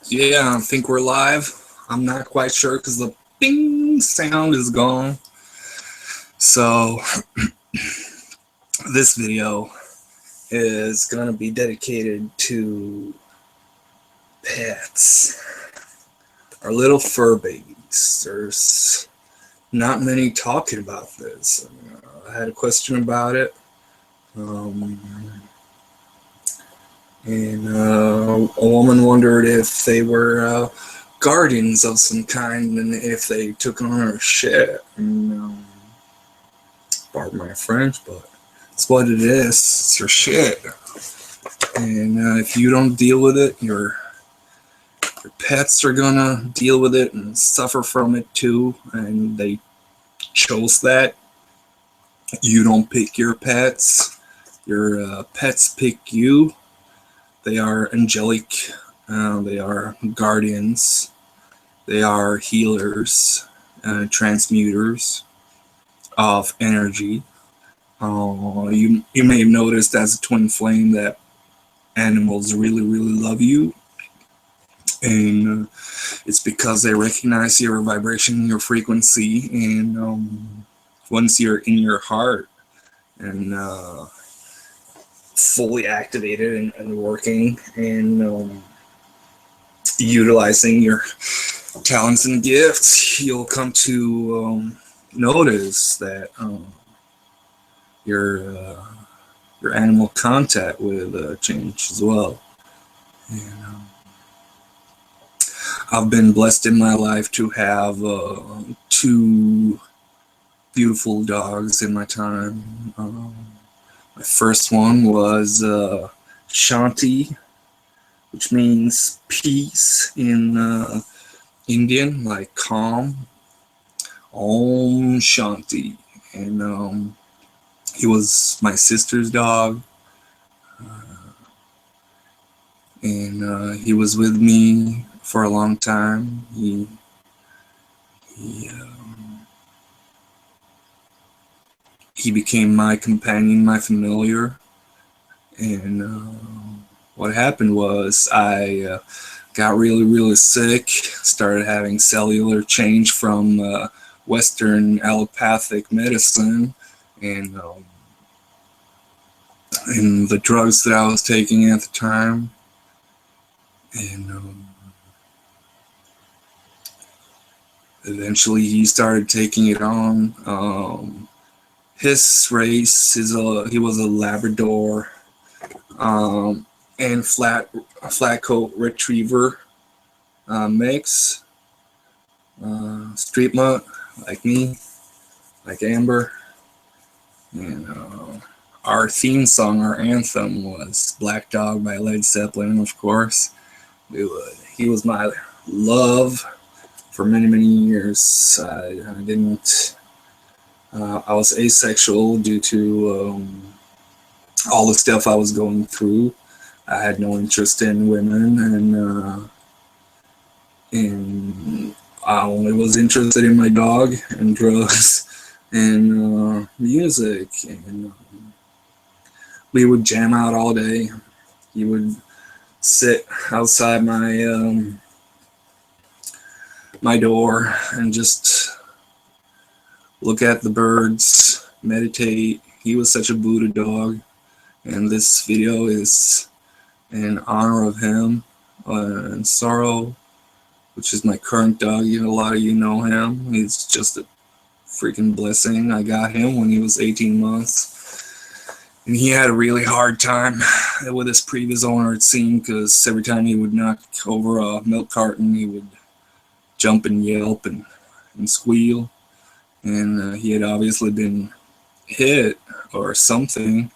Yeah, I think we're live. I'm not quite sure because the bing sound is gone. So this video is going to be dedicated to pets, our little fur babies. There's not many talking about this. I had a question about it. And a woman wondered if they were guardians of some kind and if they took on her shit. And, pardon my French, but it's what it is. It's your shit. And if you don't deal with it, your pets are gonna deal with it and suffer from it too. And they chose that. You don't pick your pets. Your pets pick you. They are angelic. They are guardians. They are healers, transmuters of energy. You may have noticed as a twin flame that animals really love you, and it's because they recognize your vibration, your frequency, and once you're in your heart and fully activated and working and utilizing your talents and gifts, you'll come to notice that your animal contact will change as well. And I've been blessed in my life to have two beautiful dogs in my time. My first one was Shanti, which means peace in Indian, like calm. Om Shanti. And he was my sister's dog. And he was with me for a long time. He became my companion, my familiar. And what happened was I got really sick, started having cellular change from Western allopathic medicine and the drugs that I was taking at the time. And eventually he started taking it on. His race he was a Labrador and flat coat retriever mix. Street mutt, like me, like Amber. And our theme song, our anthem, was Black Dog by Led Zeppelin, of course. He was my love for many years. I was asexual due to all the stuff I was going through. I had no interest in women, and I only was interested in my dog and drugs and music. And we would jam out all day. He would sit outside my door and just look at the birds, meditate. He was such a Buddha dog, and this video is in honor of him. And Sorrow, which is my current dog, a lot of you know him. He's just a freaking blessing. I got him when he was 18 months. And he had a really hard time with his previous owner, it seemed, because every time he would knock over a milk carton, he would jump and yelp and squeal. And he had obviously been hit or something.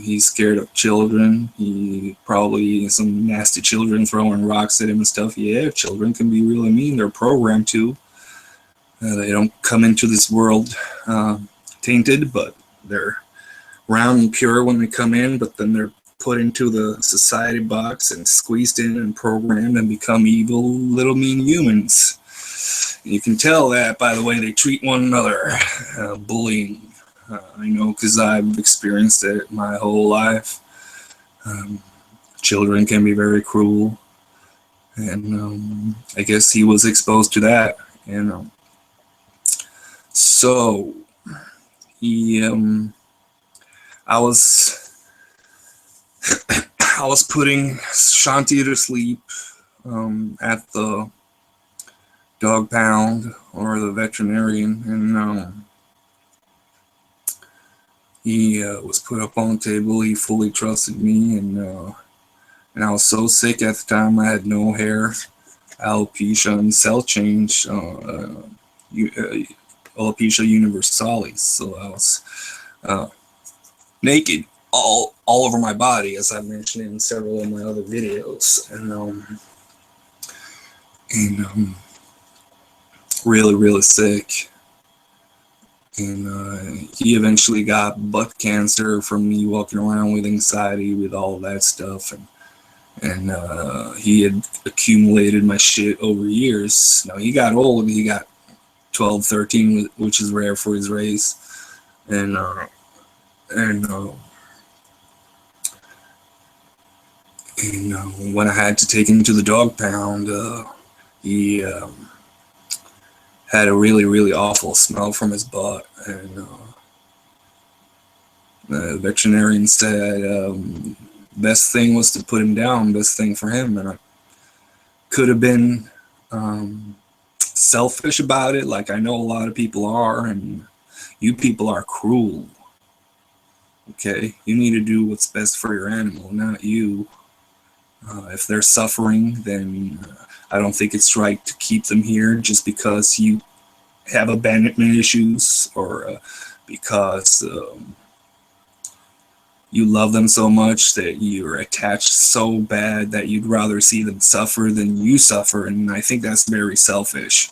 He's scared of children. He probably some nasty children throwing rocks at him and stuff. Yeah, children can be really mean. They're programmed to. They don't come into this world tainted, but they're round and pure when they come in, but then they're put into the society box and squeezed in and programmed and become evil little mean humans. You can tell that by the way they treat one another. Bullying. I know because I've experienced it my whole life. Children can be very cruel. and I guess he was exposed to that. And so he, I was, I was putting Shanti to sleep at the dog pound or the veterinarian, and he was put up on the table. He fully trusted me, and I was so sick at the time. I had no hair, alopecia, and cell change, alopecia universalis. So I was naked all over my body, as I mentioned in several of my other videos, and really sick. And he eventually got butt cancer from me walking around with anxiety, with all that stuff, and he had accumulated my shit over years. Now he got old. He got 12, 13, which is rare for his race, and when I had to take him to the dog pound, he had a really awful smell from his butt, and the veterinarian said best thing was to put him down, best thing for him. And I could have been selfish about it, like I know a lot of people are, and you people are cruel. Okay, you need to do what's best for your animal, not you. If they're suffering, then I don't think it's right to keep them here just because you have abandonment issues, or because you love them so much that you're attached so bad that you'd rather see them suffer than you suffer. And I think that's very selfish.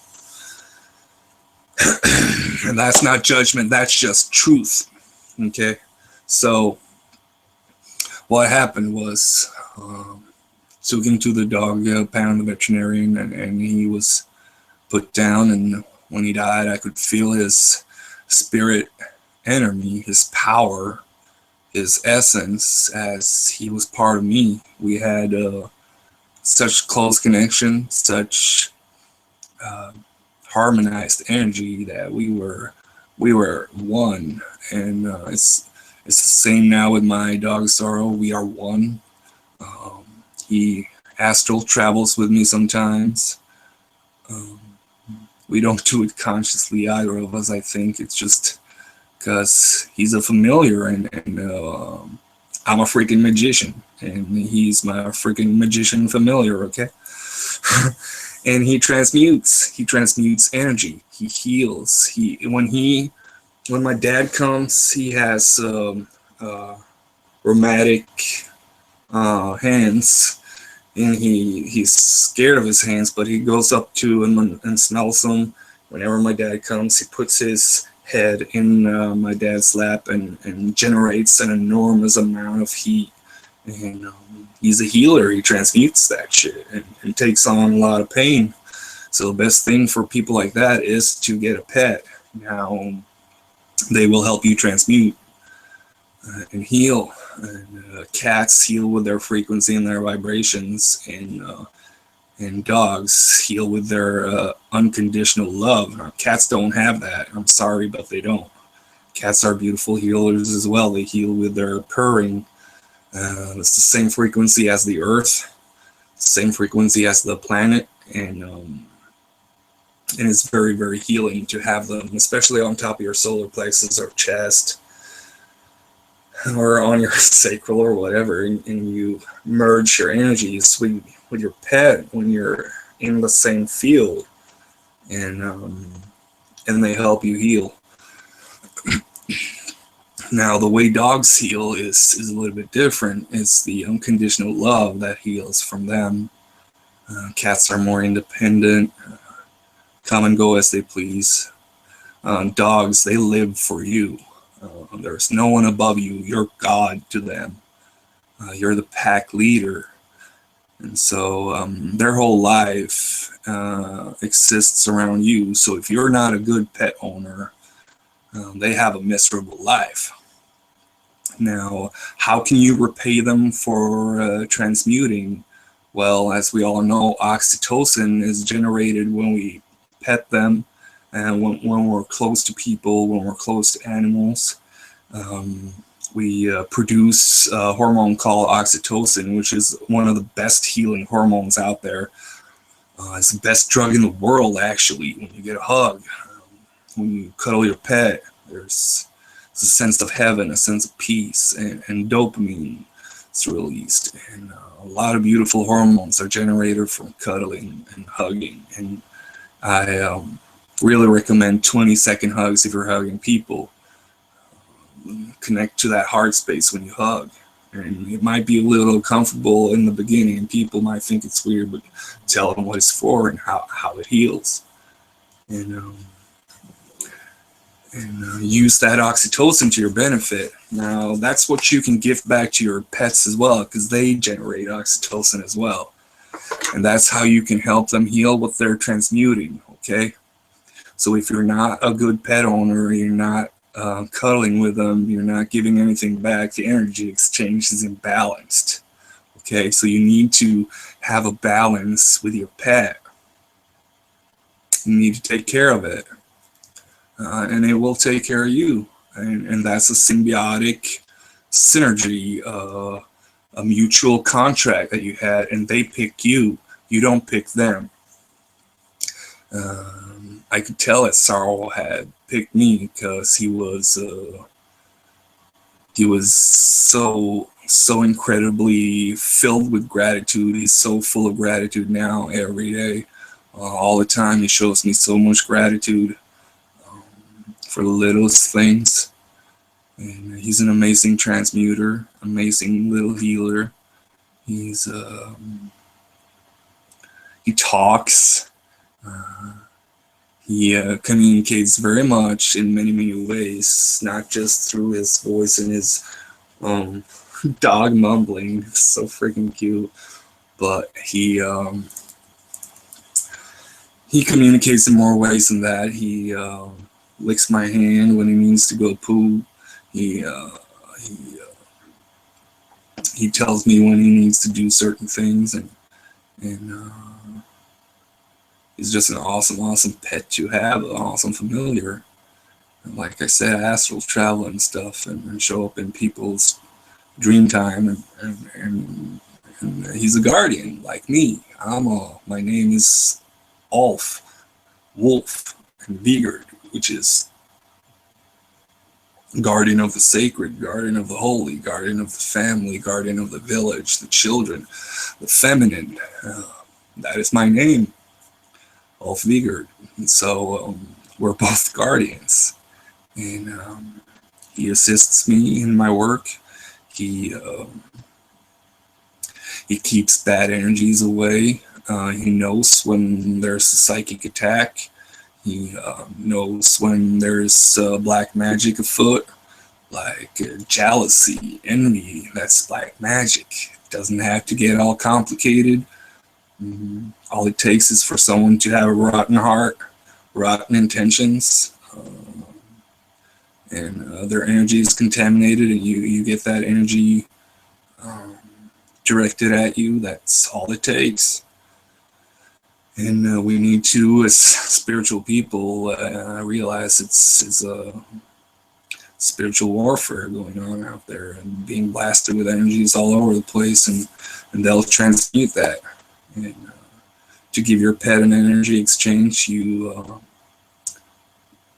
And that's not judgment, that's just truth. Okay, so what happened was, took him to the dog pound, the veterinarian, and he was put down. And when he died, I could feel his spirit enter me, his power, his essence, as he was part of me. We had such close connection, such harmonized energy that we were one. And it's the same now with my dog Sorrow. We are one. He astral travels with me sometimes. We don't do it consciously, either of us. I think it's just because he's a familiar, and I'm a freaking magician, and he's my freaking magician familiar. Okay. And he transmutes energy, he heals. When my dad comes, he has rheumatic hands, and he's scared of his hands, but he goes up to him and smells them. Whenever my dad comes, he puts his head in my dad's lap and generates an enormous amount of heat. And he's a healer. He transmutes that shit and takes on a lot of pain. So the best thing for people like that is to get a pet. Now, they will help you transmute and heal. And cats heal with their frequency and their vibrations, and dogs heal with their unconditional love. Now, cats don't have that. I'm sorry, but they don't. Cats are beautiful healers as well. They heal with their purring. It's the same frequency as the earth, same frequency as the planet, and it's very healing to have them, especially on top of your solar plexus or chest, or on your sacral or whatever, and you merge your energies with your pet when you're in the same field, and they help you heal. Now, the way dogs heal is a little bit different. It's the unconditional love that heals from them. Cats are more independent, come and go as they please. Dogs, they live for you. There's no one above you. You're God to them. You're the pack leader. And so their whole life exists around you. So if you're not a good pet owner, they have a miserable life. Now, how can you repay them for transmuting? Well, as we all know, oxytocin is generated when we pet them, and when we're close to people, when we're close to animals. We produce a hormone called oxytocin, which is one of the best healing hormones out there. It's the best drug in the world, actually. When you get a hug, when you cuddle your pet, there's a sense of heaven, a sense of peace, and dopamine is released. And a lot of beautiful hormones are generated from cuddling and hugging. And I really recommend 20-second hugs if you're hugging people. Connect to that heart space when you hug. And it might be a little uncomfortable in the beginning, and people might think it's weird, but tell them what it's for and how it heals. And use that oxytocin to your benefit. Now, that's what you can give back to your pets as well, because they generate oxytocin as well. And that's how you can help them heal what they're transmuting, okay? So if you're not a good pet owner, you're not cuddling with them, you're not giving anything back, the energy exchange is imbalanced. Okay, so you need to have a balance with your pet. You need to take care of it, and it will take care of you. And that's a symbiotic synergy, a mutual contract that you had, and they pick you. You don't pick them. I could tell that Sorrel had picked me because he was so incredibly filled with gratitude. He's so full of gratitude now every day. All the time he shows me so much gratitude for the littlest things. And he's an amazing transmuter, amazing little healer. He talks. He communicates very much in many ways, not just through his voice and his dog mumbling. It's so freaking cute. But he communicates in more ways than that. He licks my hand when he needs to go poo. He tells me when he needs to do certain things, and he's just an awesome pet to have, an awesome familiar. And like I said, astral travel and stuff, and show up in people's dream time, and he's a guardian like me. My name is Ulf, Wolf, and Vigard, which is guardian of the sacred, guardian of the holy, guardian of the family, guardian of the village, the children, the feminine. That is my name, Ulf Vigard. And so we're both guardians, and he assists me in my work. He keeps bad energies away. He knows when there's a psychic attack. He knows when there's black magic afoot, like jealousy, envy. That's black magic. It doesn't have to get all complicated. All it takes is for someone to have a rotten heart, rotten intentions, and their energy is contaminated, and you get that energy directed at you. That's all it takes. And we need to, as spiritual people, realize it's a spiritual warfare going on out there, and being blasted with energies all over the place, and they'll transmute that. And to give your pet an energy exchange, you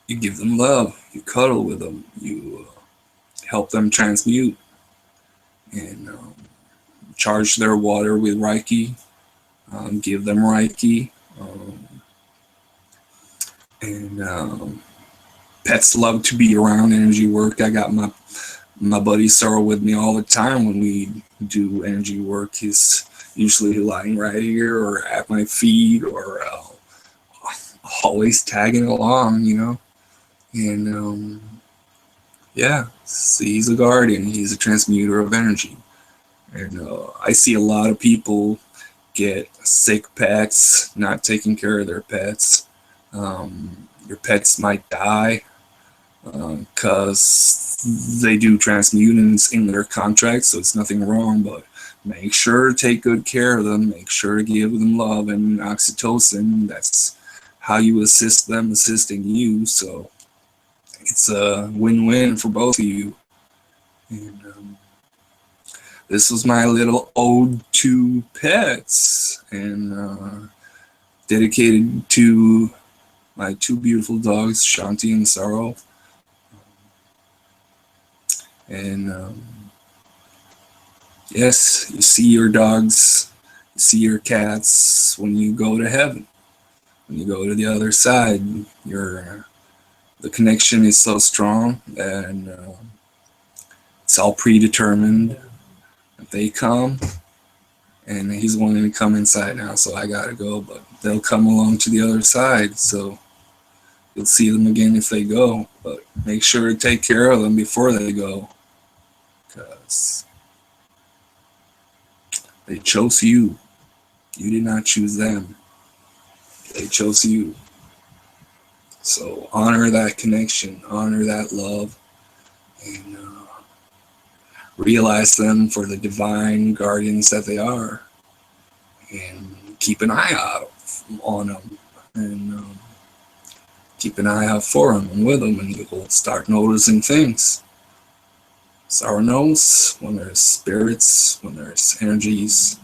give them love, you cuddle with them, you help them transmute, and charge their water with Reiki. Give them Reiki, and pets love to be around energy work. I got my buddy Sorrel with me all the time when we do energy work. He's usually lying right here or at my feet, or always tagging along, you know. And yeah, so he's a guardian. He's a transmuter of energy, and I see a lot of people get sick pets, not taking care of their pets. Your pets might die because they do transmutants in their contract, so it's nothing wrong, but make sure to take good care of them. Make sure to give them love and oxytocin. That's how you assist them assisting you. So it's a win-win for both of you. And this was my little ode to pets, and dedicated to my two beautiful dogs, Shanti and Sorrow. And yes, you see your dogs, you see your cats when you go to heaven. When you go to the other side, the connection is so strong, and it's all predetermined. If they come, and he's wanting to come inside now, so I gotta go, but they'll come along to the other side, so you'll see them again if they go. But make sure to take care of them before they go, because they chose you. You did not choose them. They chose you. So honor that connection, honor that love, and realize them for the divine guardians that they are, and keep an eye out on them, and keep an eye out for them and with them, and you'll start noticing things. Sorrow knows when there's spirits, when there's energies,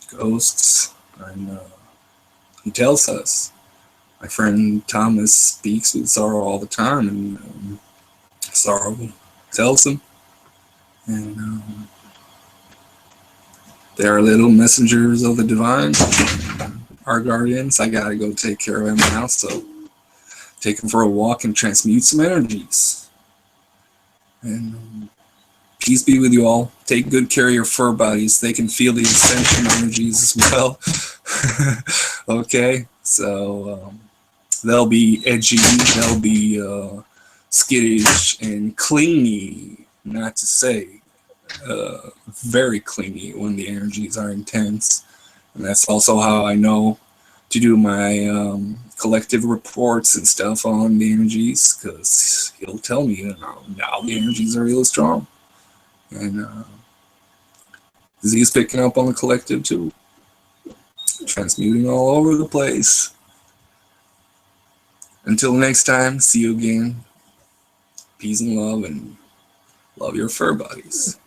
ghosts, and he tells us. My friend Thomas speaks with Sorrow all the time, and Sorrow tells him. And they are little messengers of the divine, our guardians. I gotta go take care of him now, so take him for a walk and transmute some energies. And peace be with you all. Take good care of your fur buddies. They can feel the ascension energies as well. Okay, so they'll be edgy, they'll be skittish and clingy, not to say very clingy when the energies are intense. And that's also how I know to do my collective reports and stuff on the energies, because he'll tell me, now the energies are really strong. And he's picking up on the collective too, transmuting all over the place. Until next time, see you again. Peace and love your fur buddies.